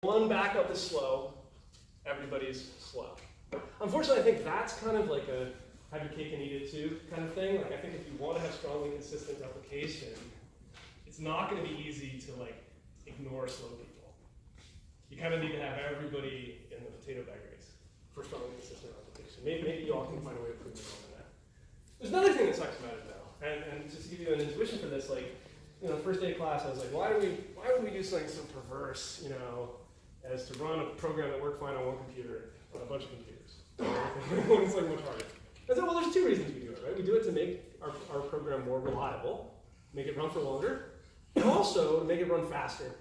one backup is slow, everybody's slow. Unfortunately, I think that's kind of like a have your cake and eat it too kind of thing. Like I think if you want to have strongly consistent replication, it's not going to be easy to like ignore slow people. You kind of need to have everybody in the potato bag race for strongly consistent replication. Maybe you all can find a way to prove it on that. There's another thing that sucks about it though, and just to give you an intuition for this, like, you know, first day of class, I was like, why would we do something so perverse, you know, as to run a program that worked fine on one computer on a bunch of computers? It's like much harder. I said, well, there's two reasons we do it, right? We do it to make our program more reliable, make it run for longer, and also to make it run faster.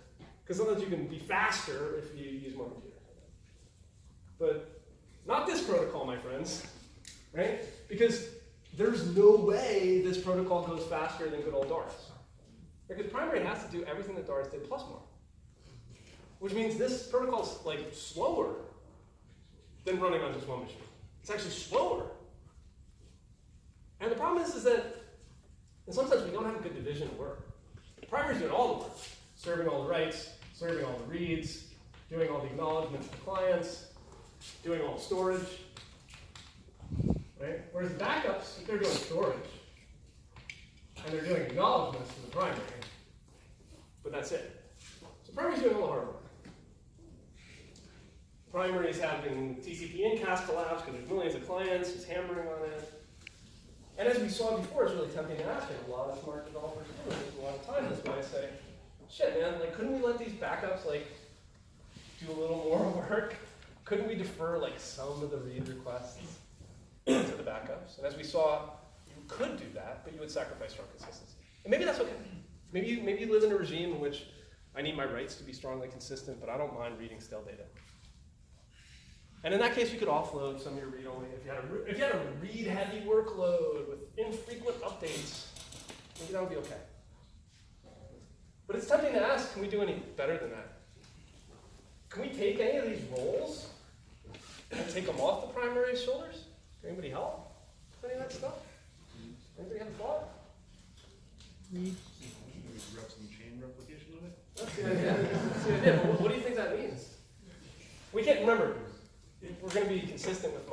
Because sometimes you can be faster if you use more computers. But not this protocol, my friends, right? Because there's no way this protocol goes faster than good old Doris. Because primary has to do everything that Doris did plus more. Which means this protocol's like slower than running on just one machine. It's actually slower. And the problem is that in some sense we don't have a good division of work. Primary's doing all the work, serving all the writes, serving all the reads, doing all the acknowledgments to clients, doing all the storage. Right? Whereas the backups, they're doing storage. And they're doing acknowledgments to the primary. But that's it. So primary's doing all the hard work. Primary is having TCP incast collapse because there's millions of clients, it's hammering on it. And as we saw before, it's really tempting to ask, and a lot of smart developers do it. There's a lot of time this way. Say, shit, man, like, couldn't we let these backups like do a little more work? Couldn't we defer like some of the read requests to the backups? And as we saw, you could do that, but you would sacrifice strong consistency. And maybe that's okay. Maybe you live in a regime in which I need my writes to be strongly consistent, but I don't mind reading stale data. And in that case, you could offload some of your read-only. If you had a read-heavy workload with infrequent updates, maybe that would be okay. But it's tempting to ask, can we do any better than that? Can we take any of these roles and take them off the primary shoulders? Can anybody help with any of that stuff? Anybody have a thought? Read some chain replication of it? That's the idea. That's the idea. But what do you think that means? We can't remember. We're going to be consistent with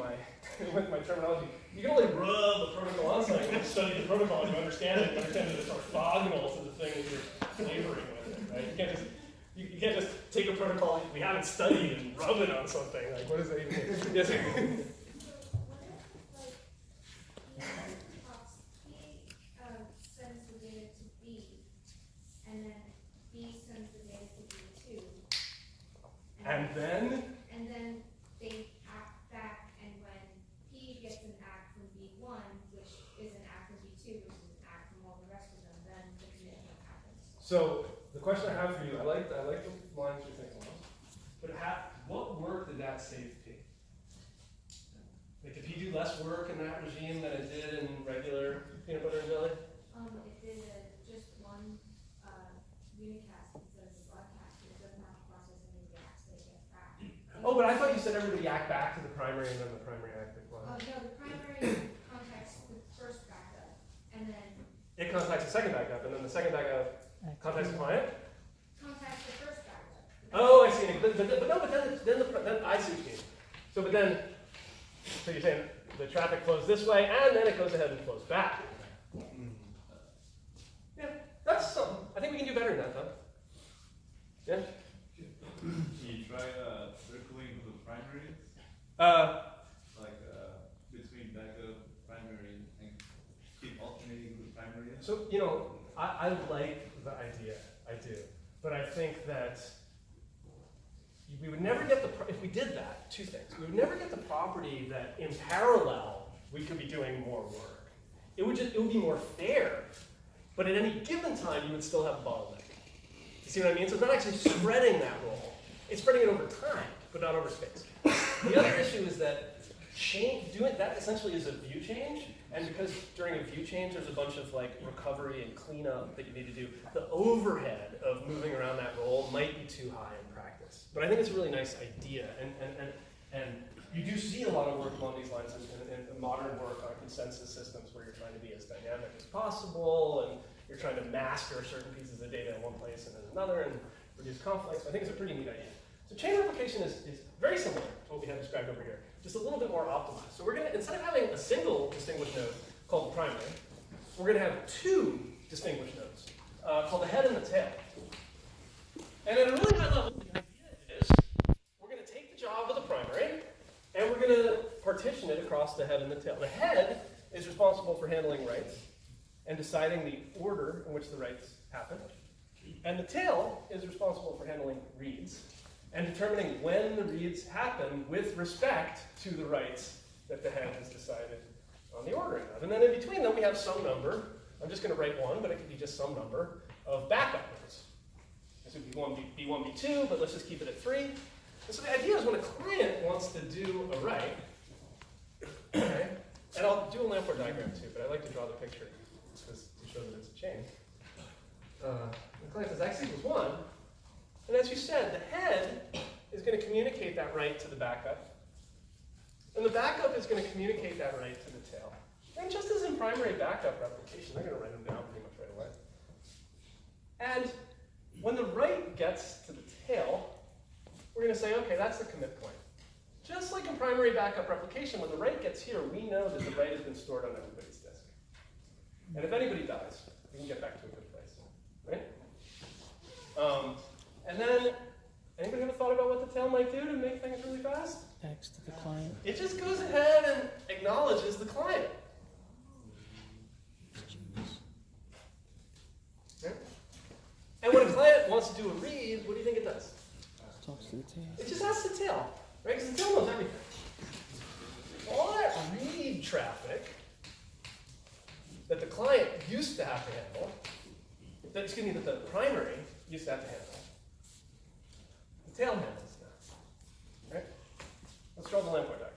my terminology. You can only rub the protocol on something. You study the protocol and you understand it. You understand that it's orthogonal to the thing that you're flavoring with it, right? You can't just take a protocol we haven't studied and rub it on something. Like, what does that even mean? Yes. Sends the data to B, and then B sends the data to B2. And then They act back, and when P gets an act from B1, which is an act from B2, which is an act from all the rest of them, then the commitment happens. So the question I have for you, I like the lines you're thinking of, but what work did that save P? Like, did P do less work in that regime than it did in regular peanut butter and jelly? It did just one unicast instead of the broadcast. It doesn't have to process any of the acts that it gets back. Oh, but I thought you said everybody act back to the primary and then the primary act back. No, the primary contacts the first backup, and then It contacts the second backup, and then the second backup contacts the client? contacts the first backup. Oh, I see. But then I see what you mean. So you're saying the traffic flows this way, and then it goes ahead and flows back. Yeah, that's something. I think we can do better than that, though. Yeah? Can you try circling the primaries? Like between backup, primary, and keep alternating with primary? So, you know, I like the idea. I do. But I think that we would never get if we did that, two things. We would never get the property that in parallel we could be doing more work. It would be more fair, but at any given time you would still have a bottleneck. You see what I mean? So it's not actually spreading that role. It's spreading it over time, but not over space. The other issue is that doing that essentially is a view change, and because during a view change there's a bunch of like recovery and cleanup that you need to do, the overhead of moving around that role might be too high in practice. But I think it's a really nice idea, and you do see a lot of work along these lines in modern work on consensus systems where you're trying to be as dynamic as possible, and you're trying to master certain pieces of data in one place and in another, and reduce conflicts. I think it's a pretty neat idea. So replication is very similar to what we had described over here, just a little bit more optimized. So we're going to, instead of having a single distinguished node called the primary, we're going to have two distinguished nodes called the head and the tail. And at a really high level, the idea is we're going to take the job of the primary, and we're going to partition it across the head and the tail. The head is responsible for handling writes and deciding the order in which the writes happen. And the tail is responsible for handling reads and determining when the reads happen with respect to the writes that the head has decided on the ordering of. And then in between them, we have some number. I'm just going to write one, but it could be just some number of backup nodes. This would be B1, B2, but let's just keep it at 3. And so the idea is when a client wants to do a write, okay, and I'll do a Lamport diagram too, but I like to draw the picture because to show that it's a chain. The client says x equals 1, and as you said, the head is going to communicate that write to the backup, and the backup is going to communicate that write to the tail. And just as in primary backup replication, they're going to write them down pretty much right away. And when the write gets to the tail, we're going to say, okay, that's the commit point. Just like in primary backup replication, when the write gets here, we know that the write has been stored on everybody's disk. And if anybody dies, we can get back to a good place, right? And then, anybody ever thought about what the tail might do to make things really fast? X to the client. It just goes ahead and acknowledges the client. Right? And when a client wants to do a read, what do you think it does? Talks to the tail. It just asks the tail, right? Because the tail knows everything. All that read traffic that the client used to have to handle, that the primary used to have to handle, the tail handles now. Right? Let's draw the Lamport diagram.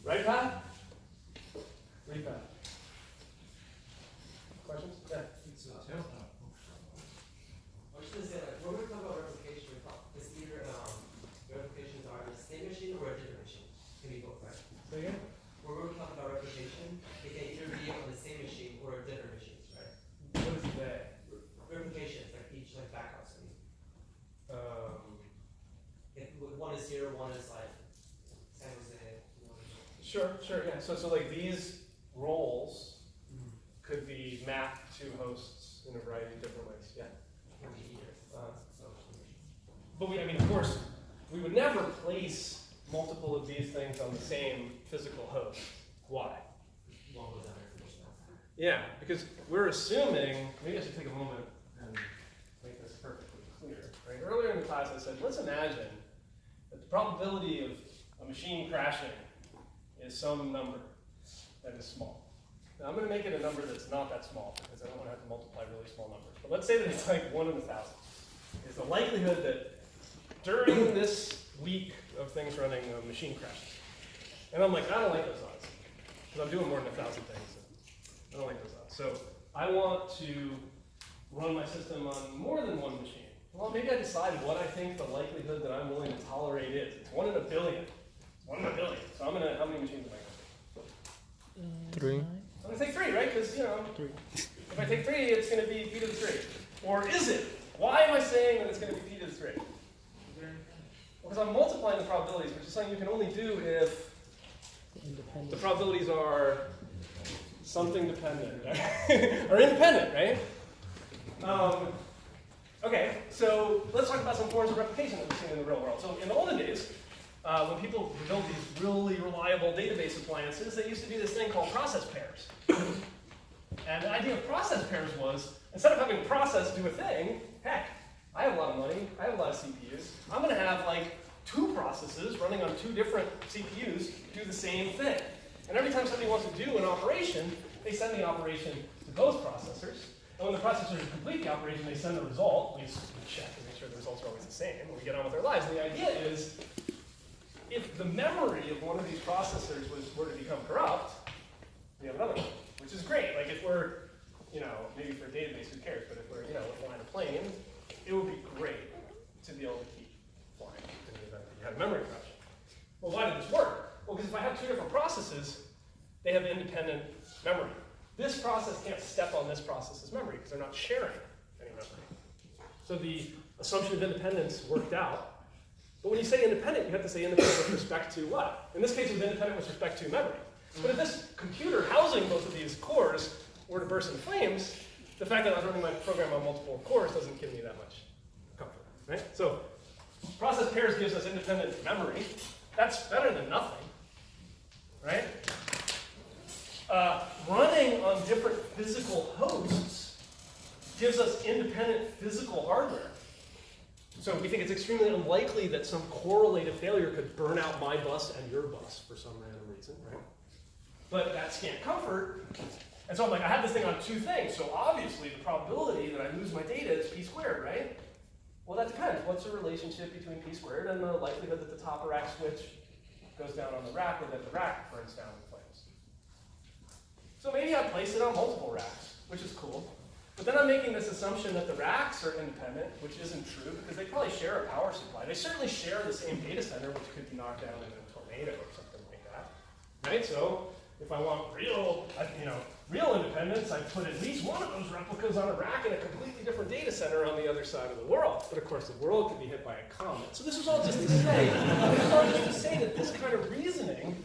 Right, Pat? Read that. Questions? Yeah. I was just gonna say, like, when we talk about replication, we talk, it's either replications are the same machine or a different machine. Can be both, right? Say again? When we're talking about replication, they can either be on the same machine or different machines, right? What is they? Replications, like each like backups. I mean, if one is here, one is like San Jose. Sure, yeah. So like these roles could be mapped to hosts in a variety of different ways, yeah. Can be either. But I mean, of course, we would never place multiple of these things on the same physical host. Why? One goes down information. Yeah, because we're assuming, maybe I should take a moment and make this perfectly clear. Right? Earlier in the class I said, let's imagine that the probability of a machine crashing is some number that is small. Now I'm going to make it a number that's not that small because I don't want to have to multiply really small numbers. But let's say that it's like 1 in 1,000. Is the likelihood that during this week of things running, a machine crashes. And I'm like, I don't like those odds because I'm doing more than 1,000 things. I don't like those odds. So I want to run my system on more than one machine. Well, maybe I decide what I think the likelihood that I'm willing to tolerate is. It's 1 in a billion. 1 in a billion. So how many machines am I going to 3. I'm going to take 3, right? Because, 3. if I take 3, it's going to be p to the 3. Or is it? Why am I saying that it's going to be p to the 3? Because I'm multiplying the probabilities, which is something you can only do if the probabilities are something dependent, or independent, right? Okay, so let's talk about some forms of replication that we've seen in the real world. So in the olden days, when people built these really reliable database appliances, they used to do this thing called process pairs. And the idea of process pairs was, instead of having process do a thing, heck, I have a lot of money, I have a lot of CPUs, I'm going to have like 2 processes running on 2 different CPUs do the same thing. And every time somebody wants to do an operation, they send the operation to both processors. And when the processors complete the operation, they send the result. We check to make sure the results are always the same, and we get on with our lives. And the idea is, if the memory of one of these processors were to become corrupt, we have another one, which is great. Like if we're, maybe for a database, who cares? But if we're, flying a plane, it would be great to be able to keep flying in the event that you had a memory crash. Well, why did this work? Well, because if I have two different processes, they have independent memory. This process can't step on this process's memory because they're not sharing any memory. So the assumption of independence worked out. But when you say independent, you have to say independent with respect to what? In this case, it was independent with respect to memory. But if this computer housing both of these cores were to burst in flames, the fact that I was running my program on multiple cores doesn't give me that much comfort, right? So process pairs gives us independent memory. That's better than nothing, right? Running on different physical hosts gives us independent physical hardware. So we think it's extremely unlikely that some correlative failure could burn out my bus and your bus for some random reason, right? But that's scant comfort. And so I'm like, I have this thing on two things. So obviously the probability that I lose my data is p squared, right? Well, that depends. What's the relationship between p squared and the likelihood that the top of rack switch goes down on the rack or that the rack burns down in flames? So maybe I place it on multiple racks, which is cool. But then I'm making this assumption that the racks are independent, which isn't true because they probably share a power supply. They certainly share the same data center, which could be knocked down in a tornado or something like that, right? So if I want real independence, I put at least one of those replicas on a rack in a completely different data center on the other side of the world. But of course, the world could be hit by a comet. So this is all just to say, that this kind of reasoning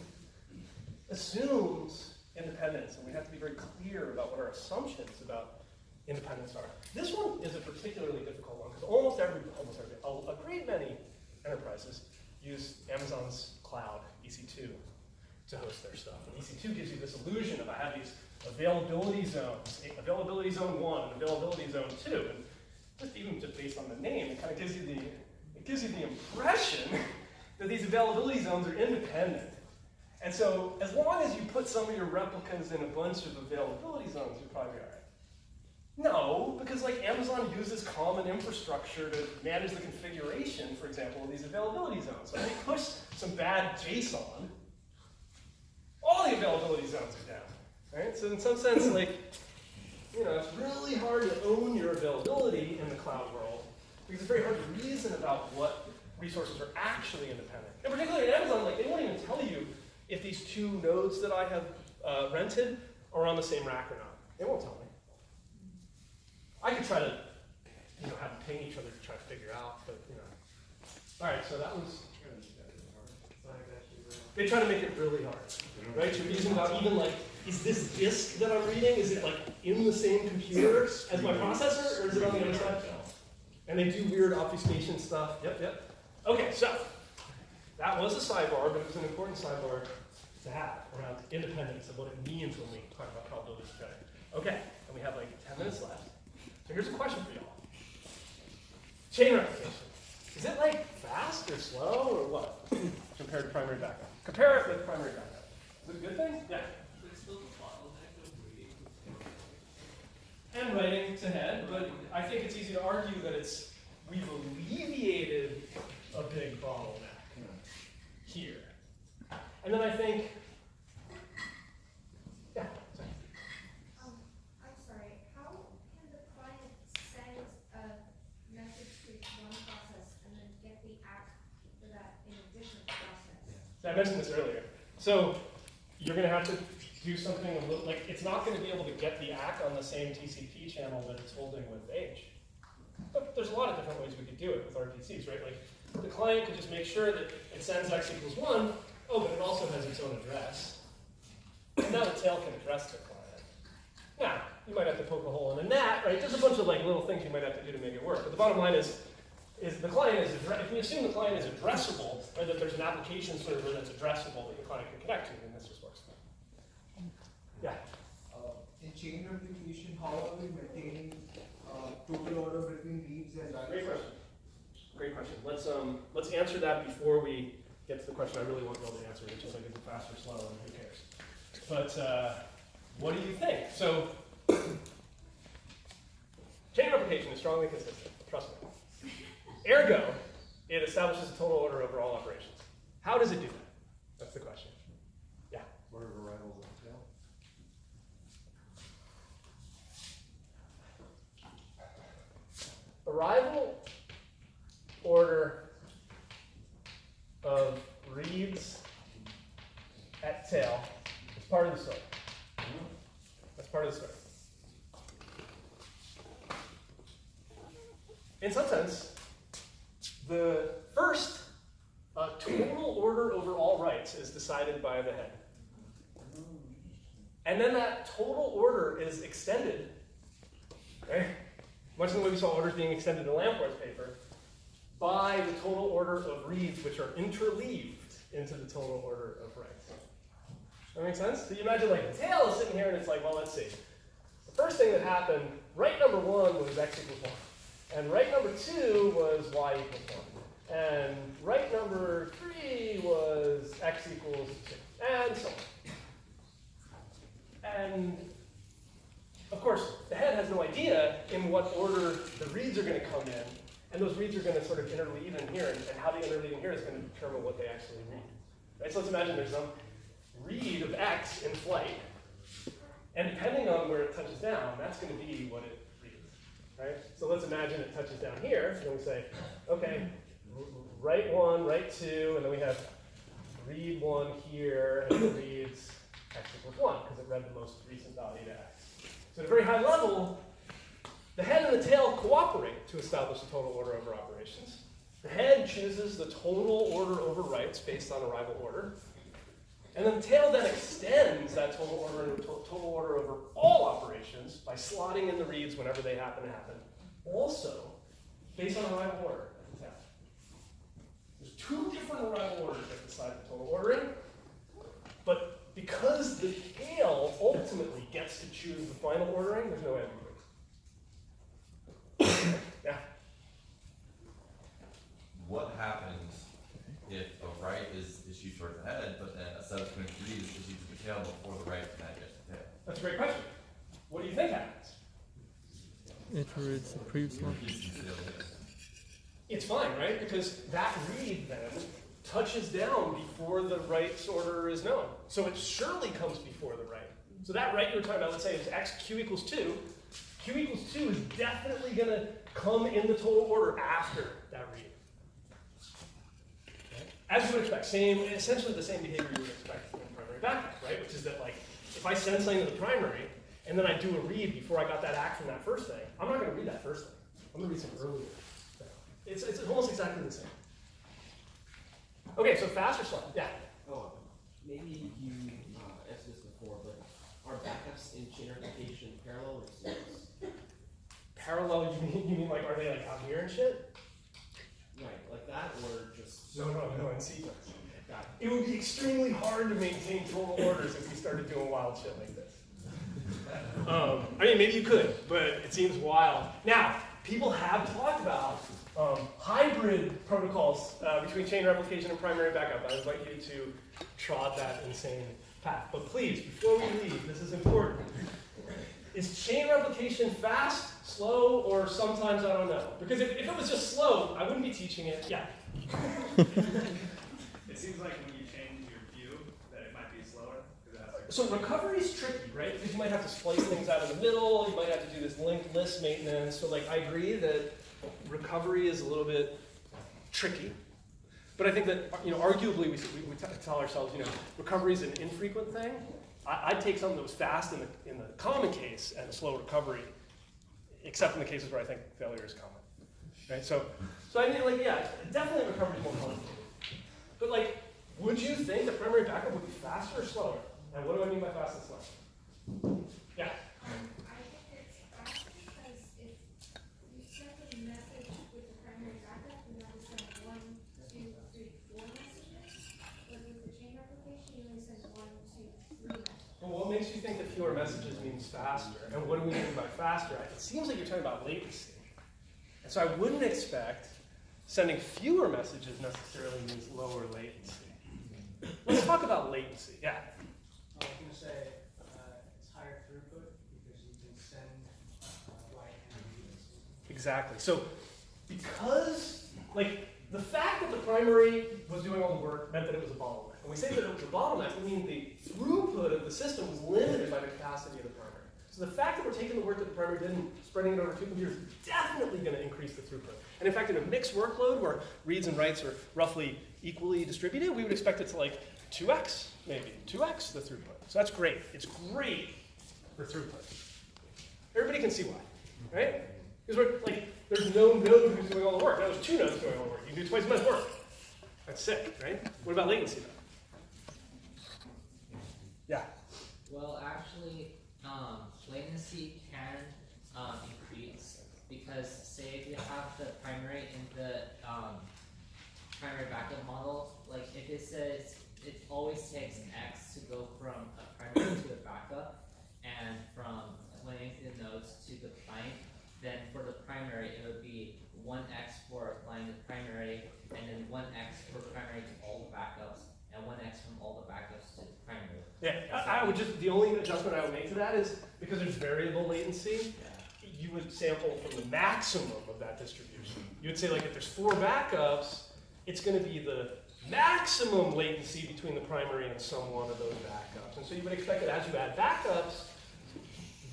assumes independence, and we have to be very clear about what our assumptions about independence are. This one is a particularly difficult one because a great many enterprises use Amazon's cloud, EC2, to host their stuff. And EC2 gives you this illusion of I have these availability zones, availability zone 1 and availability zone 2. And just based on the name, it kind of gives you the impression that these availability zones are independent. And so as long as you put some of your replicas in a bunch of availability zones, you'll probably be all right. No, because like Amazon uses common infrastructure to manage the configuration, for example, of these availability zones. So if they push some bad JSON, all the availability zones are down, right? So in some sense, it's really hard to own your availability in the cloud world because it's very hard to reason about what resources are actually independent. In particular, in Amazon, they won't even tell you if these two nodes that I have rented are on the same rack or not. They won't tell me. I could try to, have them ping each other to try to figure out, but All right, so that was. They try to make it really hard, right? To reason about even is this disk that I'm reading, is it in the same computer as my processor, or is it on the other side? And they do weird obfuscation stuff. Yep. Okay, so that was a sidebar, but it was an important sidebar to have around independence and what it means when we talk about probability spreading. Okay, and we have 10 minutes left. So here's a question for y'all. Chain replication. Is it fast or slow or what compared to primary backup? Compare it with primary backup. Is it a good thing? Yeah. It's still the bottleneck of reading. And writing to head, but I think it's easy to argue that we've alleviated a big bottleneck here. And then I think, yeah. Sorry. I'm sorry, how can the client send a message to one process and then get the act for that in a different process? So I mentioned this earlier. So you're going to have to do something a little, it's not going to be able to get the ACK on the same TCP channel that it's holding with H. But there's a lot of different ways we could do it with RPCs, right? The client could just make sure that it sends X equals 1, but it also has its own address. And now the tail can address the client. Now, you might have to poke a hole in the net, right? There's a bunch of little things you might have to do to make it work. But the bottom line is the client is, if we assume the client is addressable, or that there's an application server that's addressable that the client can connect to, then this just works. Yeah? In chain replication, how are we maintaining total order between reads and writes? Great question. Great question. Let's answer that before we get to the question I really want Bill to answer, which is is it fast or slow, and who cares? But what do you think? So Chain replication is strongly consistent, trust me. Ergo, it establishes a total order over all operations. How does it do that? That's the question. Yeah? What are variables of the tail? Arrival order of reads at tail is part of the story. That's part of the story. In some sense, the first total order over all writes is decided by the head. And then that total order is extended, right? Much in the way we saw orders being extended in Lamport's paper, by the total order of reads, which are interleaved into the total order of writes. That make sense? So you imagine like the tail is sitting here and it's like, well, let's see. The first thing that happened, write number 1 was x equals 1. And write number 2 was y equals 1. And write number 3 was x equals 2. And so on. And of course, the head has no idea in what order the reads are going to come in, and those reads are going to sort of interleave in here, and how they interleave in here is going to determine what they actually read. Right? So let's imagine there's some read of x in flight, and depending on where it touches down, that's going to be what it reads. Right? So let's imagine it touches down here, and then we say, okay, write 1, write 2, and then we have read 1 here, and it reads x equals 1, because it read the most recent value to x. So at a very high level, the head and the tail cooperate to establish the total order over operations. The head chooses the total order over writes based on arrival order. And then the tail then extends that total order into total order over all operations by slotting in the reads whenever they happen to happen. Also, based on arrival order at the tail. There's 2 different arrival orders that decide the total ordering. But because the tail ultimately gets to choose the final ordering, there's no ambiguity. Yeah? What happens if a write is issued towards the head, but then a subsequent read is issued to the tail before the write can gets the tail? That's a great question. What do you think happens? It reads the previous one. It's fine, right? Because that read then touches down before the write's order is known. So it surely comes before the write. So that write you were talking about, let's say is x, q equals 2. Q equals 2 is definitely going to come in the total order after that read. Okay? As you would expect, essentially the same behavior you would expect in primary backup, right? Which is that like, if I send something to the primary, and then I do a read before I got that act from that first thing, I'm not going to read that first thing. I'm going to read some earlier thing. It's almost exactly the same. Okay, so fast or slow? Yeah. Oh, maybe you answered this before, but are backups in chain replication parallel or sequence? Parallel, you mean like, are they like out here and shit? Right, like that, or just... No, in sequence. It would be extremely hard to maintain total orders if we started doing wild shit like this. I mean, maybe you could, but it seems wild. Now, people have talked about hybrid protocols between chain replication and primary backup. I invite you to trod that insane path. But please, before we leave, this is important. Is chain replication fast, slow, or sometimes I don't know? Because if it was just slow, I wouldn't be teaching it. Yeah. It seems like when you change your view, that it might be slower. So recovery is tricky, right? Because you might have to splice things out in the middle. You might have to do this linked list maintenance. So like, I agree that recovery is a little bit tricky. But I think that, arguably we tell ourselves, recovery is an infrequent thing. I'd take something that was fast in the common case and slow recovery, except in the cases where I think failure is common. Right? So I mean, like, yeah, definitely recovery is more complicated. But like, would you think that primary backup would be faster or slower? And what do I mean by fast and slow? Yeah? I think it's faster because if you send a message with the primary backup, you have to send 1, 2, 3, 4 messages. But with the chain replication, you only send 1, 2, 3 messages. Well, what makes you think that fewer messages means faster? And what do we mean by faster? It seems like you're talking about latency. And so I wouldn't expect sending fewer messages necessarily means lower latency. Let's talk about latency. Yeah? I was going to say it's higher throughput because you can send wide and reads. Exactly. So because, like, the fact that the primary was doing all the work meant that it was a bottleneck. When we say that it was a bottleneck, we mean the throughput of the system was limited by the capacity of the primary. So the fact that we're taking the work that the primary did and spreading it over two computers is definitely going to increase the throughput. And in fact, in a mixed workload where reads and writes are roughly equally distributed, we would expect it to like 2x, maybe 2x the throughput. So that's great. It's great for throughput. Everybody can see why, right? Because we're like, there's no node who's doing all the work. Now there's 2 nodes doing all the work. You can do twice as much work. That's sick, right? What about latency though? Yeah. Well, actually, latency can increase because, say, if you have the primary in the primary backup model, like if it says it always takes an X to go from a primary to a backup, and from playing the nodes to the client, then for the primary it would be 1x for applying the primary, and then 1x for primary to all the backups, and 1x from all the backups to the primary. Yeah, I would just, the only adjustment I would make to that is because there's variable latency, you would sample from the maximum of that distribution. You would say like if there's 4 backups, it's going to be the maximum latency between the primary and some one of those backups. And so you would expect that as you add backups,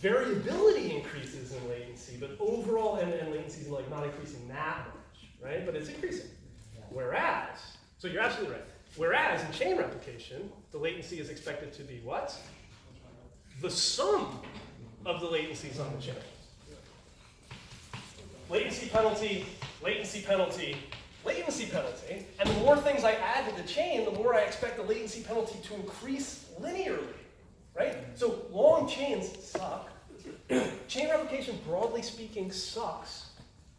variability increases in latency, but overall end-to-end latency is like not increasing that much, right? But it's increasing. Whereas, so you're absolutely right. Whereas in chain replication, the latency is expected to be what? The sum of the latencies on the chain. Latency penalty, latency penalty, latency penalty. And the more things I add to the chain, the more I expect the latency penalty to increase linearly, right? So long chains suck. Chain replication, broadly speaking, sucks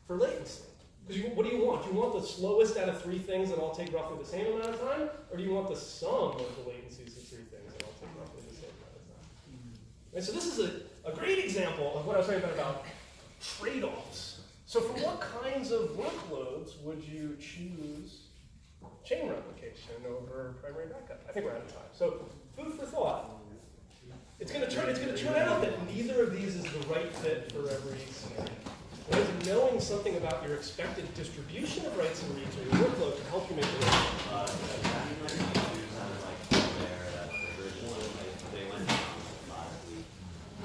for latency. Because what do you want? Do you want the slowest out of 3 things that all take roughly the same amount of time? Or do you want the sum of the latencies of 3 things that all take roughly the same amount of time? And so this is a great example of what I was talking about trade-offs. So for what kinds of workloads would you choose chain replication over primary backup? I think we're out of time. So food for thought. It's going to turn out that neither of these is the right fit for every scenario. Whereas knowing something about your expected distribution of writes and reads or your workload can help you make the right.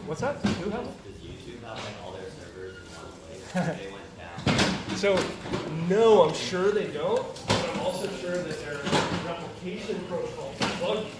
What's that? Who has it? Does YouTube have like all their servers in one place? They went down. So, no, I'm sure they don't, but I'm also sure that their replication protocol is buggy.